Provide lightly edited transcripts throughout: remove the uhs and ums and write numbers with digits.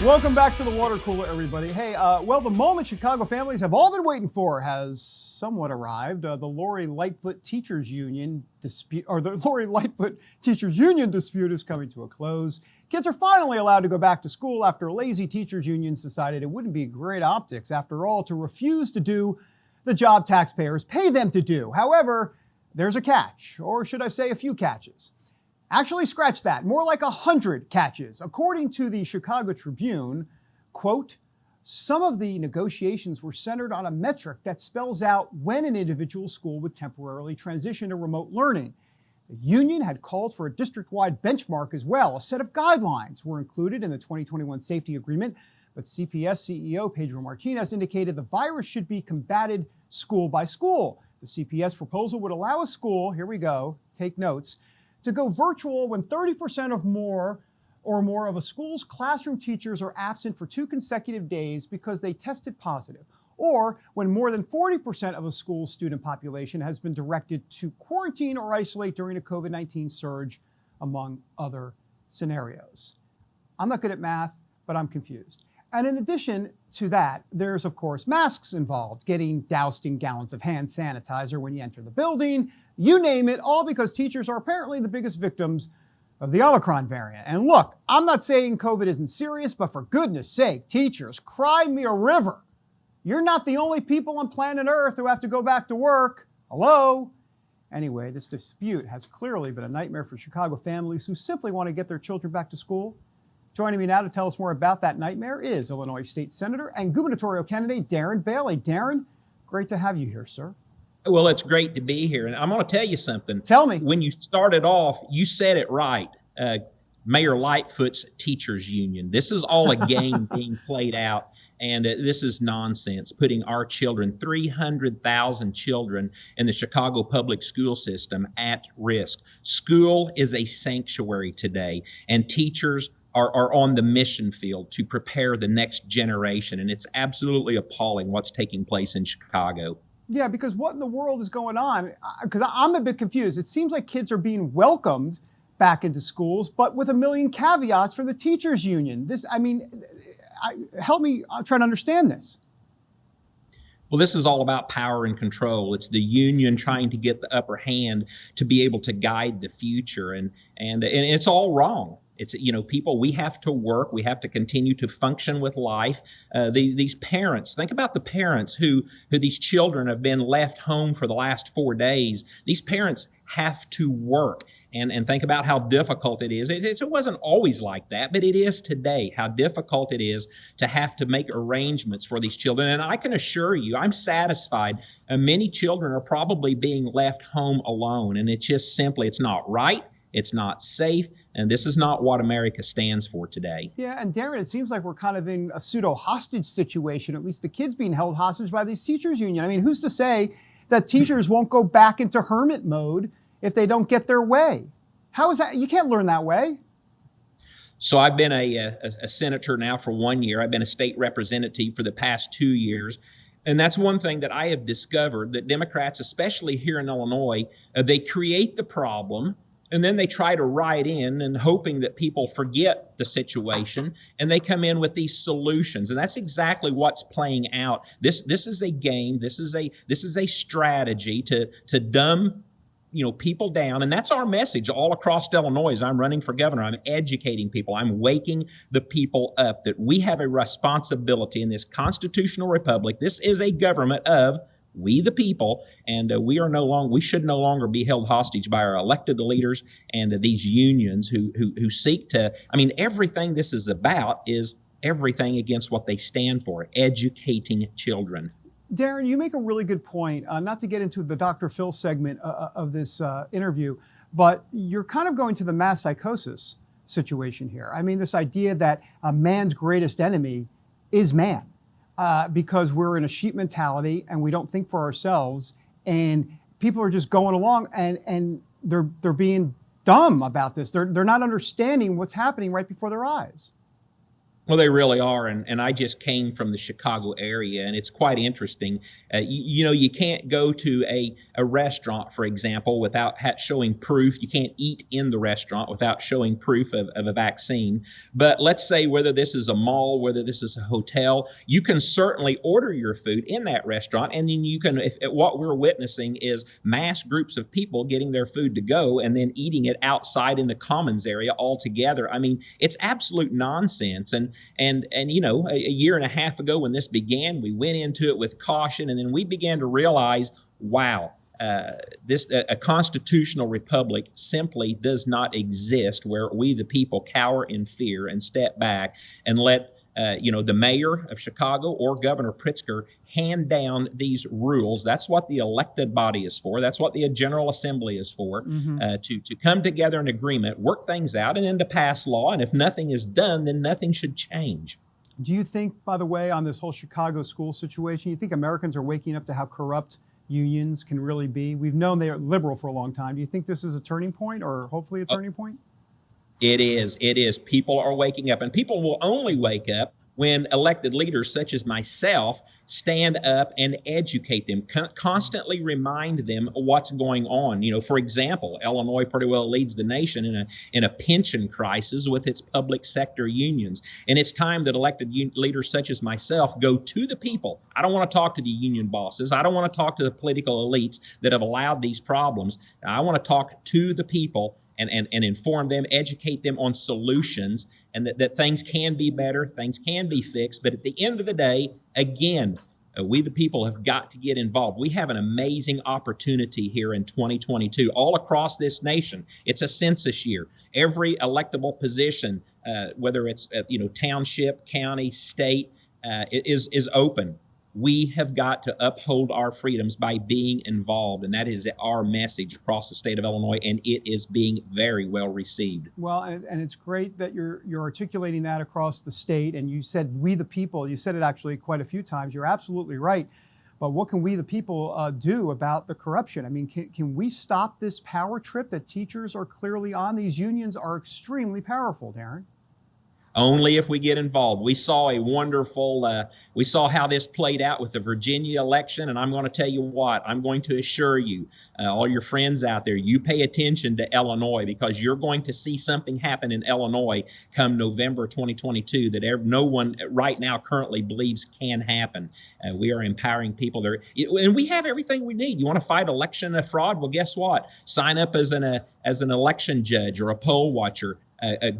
Welcome back to the water cooler, everybody. Hey, well, the moment Chicago families have all been waiting for has somewhat arrived. The Lori Lightfoot Teachers Union dispute, or the Lori Lightfoot Teachers Union dispute, is coming to a close. Kids are finally allowed to go back to school after lazy teachers unions decided it wouldn't be great optics, after all, to refuse to do the job taxpayers pay them to do. However, there's a catch, or should I say a few catches. Actually, scratch that. More like 100 catches. According to the Chicago Tribune, quote, some of the negotiations were centered on a metric that spells out when an individual school would temporarily transition to remote learning. The union had called for a district-wide benchmark as well. A set of guidelines were included in the 2021 safety agreement, but CPS CEO Pedro Martinez indicated the virus should be combated school by school. The CPS proposal would allow a school, here we go, take notes, to go virtual when 30% or more of a school's classroom teachers are absent for 2 consecutive days because they tested positive, or when more than 40% of a school's student population has been directed to quarantine or isolate during a COVID-19 surge, among other scenarios. I'm not good at math, but I'm confused. And in addition to that, there's of course masks involved, getting doused in gallons of hand sanitizer when you enter the building, you name it, all because teachers are apparently the biggest victims of the Omicron variant. And look, I'm not saying COVID isn't serious, but for goodness sake, teachers, cry me a river. You're not the only people on planet Earth who have to go back to work. Hello? Anyway, this dispute has clearly been a nightmare for Chicago families who simply want to get their children back to school. Joining me now to tell us more about that nightmare is Illinois State Senator and gubernatorial candidate Darren Bailey. Darren, great to have you here, sir. Well, it's great to be here. And I'm going to tell you something. Tell me. When you started off, you said it right. Mayor Lightfoot's Teachers Union. This is all a game being played out. And this is nonsense, putting our children, 300,000 children in the Chicago public school system at risk. School is a sanctuary today, and teachers are on the mission field to prepare the next generation. And it's absolutely appalling what's taking place in Chicago. Yeah, because what in the world is going on? Because I'm a bit confused. It seems like kids are being welcomed back into schools, but with a million caveats for the teachers union. Help me try to understand this. Well, this is all about power and control. It's the union trying to get the upper hand to be able to guide the future, and it's all wrong. It's, people, we have to work. We have to continue to function with life. These parents, think about the parents who these children have been left home for the last 4 days. These parents have to work, and think about how difficult it is. It wasn't always like that, but it is today, how difficult it is to have to make arrangements for these children. And I can assure you, I'm satisfied. Many children are probably being left home alone, and it's just simply, it's not right. It's not safe, and this is not what America stands for today. Yeah, and Darren, it seems like we're kind of in a pseudo-hostage situation, at least the kids being held hostage by these teachers union. I mean, who's to say that teachers won't go back into hermit mode if they don't get their way? How is that? You can't learn that way. So I've been a senator now for 1 year. I've been a state representative for the past 2 years. And that's one thing that I have discovered, that Democrats, especially here in Illinois, they create the problem, and then they try to write in and hoping that people forget the situation, and they come in with these solutions. And that's exactly what's playing out. This is a game. This is a strategy to dumb people down. And that's our message all across Illinois. As I'm running for governor, I'm educating people. I'm waking the people up that we have a responsibility in this constitutional republic. This is a government of we the people, and we should no longer be held hostage by our elected leaders and these unions who seek to, everything this is about is everything against what they stand for, educating children. Darren, you make a really good point, not to get into the Dr. Phil segment of this interview, but you're kind of going to the mass psychosis situation here. I mean, this idea that man's greatest enemy is man. Because we're in a sheep mentality and we don't think for ourselves, and people are just going along and they're being dumb about this. They're not understanding what's happening right before their eyes. Well, they really are, and I just came from the Chicago area, and it's quite interesting. You can't go to a restaurant, for example, without showing proof. You can't eat in the restaurant without showing proof of a vaccine. But let's say whether this is a mall, whether this is a hotel, you can certainly order your food in that restaurant, and then you can. What we're witnessing is mass groups of people getting their food to go and then eating it outside in the commons area altogether. I mean, it's absolute nonsense. And a year and a half ago when this began, we went into it with caution, and then we began to realize, wow, a constitutional republic simply does not exist where we the people cower in fear and step back and let the mayor of Chicago or Governor Pritzker hand down these rules. That's what the elected body is for. That's what the General Assembly is for, to come together in agreement, work things out, and then to pass law. And if nothing is done, then nothing should change. Do you think, by the way, on this whole Chicago school situation, you think Americans are waking up to how corrupt unions can really be? We've known they are liberal for a long time. Do you think this is a turning point, or hopefully a turning point? It is. People are waking up, and people will only wake up when elected leaders such as myself stand up and educate them, constantly remind them what's going on. For example, Illinois pretty well leads the nation in a pension crisis with its public sector unions. And it's time that elected leaders such as myself go to the people. I don't want to talk to the union bosses. I don't want to talk to the political elites that have allowed these problems. I want to talk to the people and inform them, educate them on solutions, and that things can be better, things can be fixed. But at the end of the day, again, we the people have got to get involved. We have an amazing opportunity here in 2022 all across this nation. It's a census year. Every electable position, whether it's township, county, state, is open. We have got to uphold our freedoms by being involved, and that is our message across the state of Illinois, and it is being very well received. Well, and it's great that you're articulating that across the state, and you said we the people. You said it actually quite a few times. You're absolutely right. But what can we the people do about the corruption? I mean, can we stop this power trip that teachers are clearly on? These unions are extremely powerful, Darren. Only if we get involved. We saw we saw how this played out with the Virginia election, and I'm going to tell you what, I'm going to assure you, all your friends out there, you pay attention to Illinois, because you're going to see something happen in Illinois come November 2022 that no one right now currently believes can happen. We are empowering people there, and we have everything we need. You want to fight election fraud? Well, guess what? Sign up as an election judge or a poll watcher.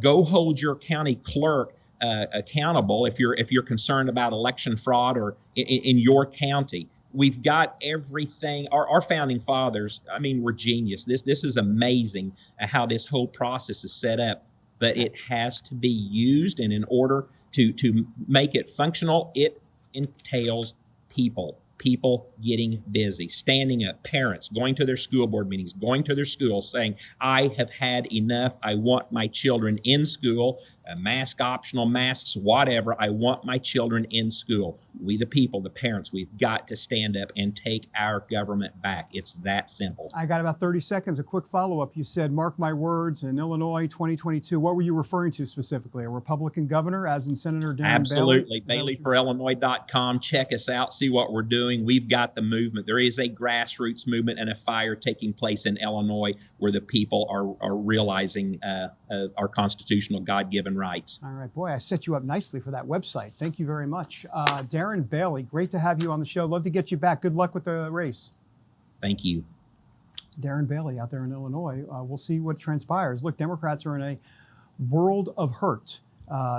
Go hold your county clerk accountable if you're concerned about election fraud or in your county. We've got everything. Our founding fathers, were genius. This is amazing how this whole process is set up, but it has to be used, and in order to make it functional, it entails people getting busy, standing up, parents going to their school board meetings, going to their schools saying, I have had enough. I want my children in school, mask optional, masks, whatever. I want my children in school. We the people, the parents, we've got to stand up and take our government back. It's that simple. I got about 30 seconds. A quick follow-up. You said, mark my words, in Illinois 2022. What were you referring to specifically? A Republican governor, as in Senator Darren Bailey? Absolutely. BaileyForIllinois.com. Check us out. See what we're doing. We've got the movement. There is a grassroots movement and a fire taking place in Illinois where the people are realizing our constitutional God-given rights. All right, boy, I set you up nicely for that website. Thank you very much. Darren Bailey, great to have you on the show. Love to get you back. Good luck with the race. Thank you. Darren Bailey out there in Illinois. We'll see what transpires. Look, Democrats are in a world of hurt.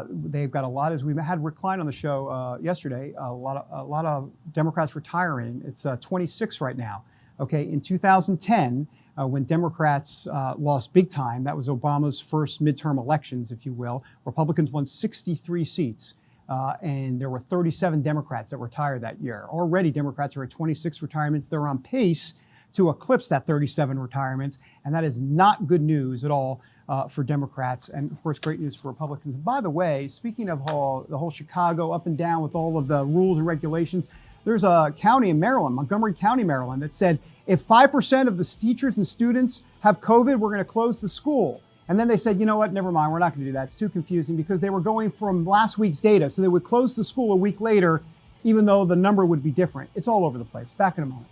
They've got a lot, as we had Rick Klein on the show yesterday, a lot of Democrats retiring. It's 26 right now. Okay, in 2010, when Democrats lost big time, that was Obama's first midterm elections, if you will. Republicans won 63 seats, and there were 37 Democrats that retired that year. Already, Democrats are at 26 retirements. They're on pace to eclipse that 37 retirements, and that is not good news at all for Democrats, and of course, great news for Republicans. And by the way, speaking of the whole Chicago up and down with all of the rules and regulations, there's a county in Maryland, Montgomery County, Maryland, that said if 5% of the teachers and students have COVID, we're going to close the school. And then they said, you know what, never mind, we're not going to do that. It's too confusing, because they were going from last week's data. So they would close the school a week later, even though the number would be different. It's all over the place. Back in a moment.